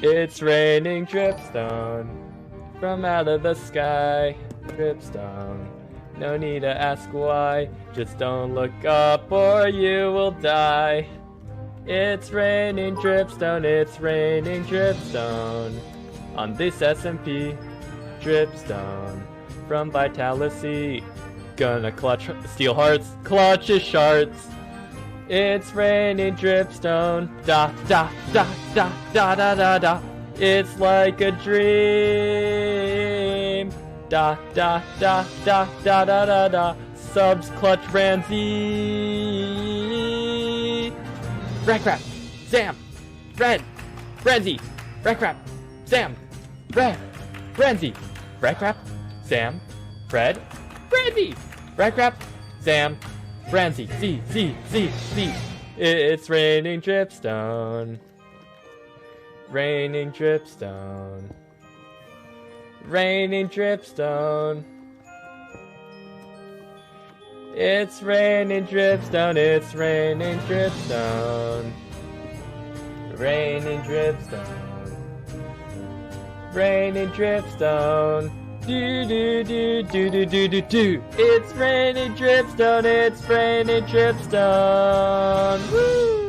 It's raining dripstone from out of the sky. Dripstone, no need to ask why. Just don't look up or you will die. It's raining dripstone, it's raining dripstone on this SMP. Dripstone from Vitalasy. Gonna clutch steel hearts, clutch his shards. It's raining dripstone, da da da da da da da da. It's like a dream, da da da da da da da da. Subs clutch Branzy. Wreck-Rap, Sam, Fred, Frenzy, Wreck-Rap, Sam, Fred, Frenzy, Wreck-Rap, Sam, Fred, Frenzy, Wreck-Rap, Sam, Frenzy, see. It's raining dripstone. Raining dripstone. Raining dripstone. It's raining dripstone, it's raining dripstone. Raining dripstone. Raining dripstone. Do do do do do do do do. It's raining dripstone, it's raining dripstone. Woo!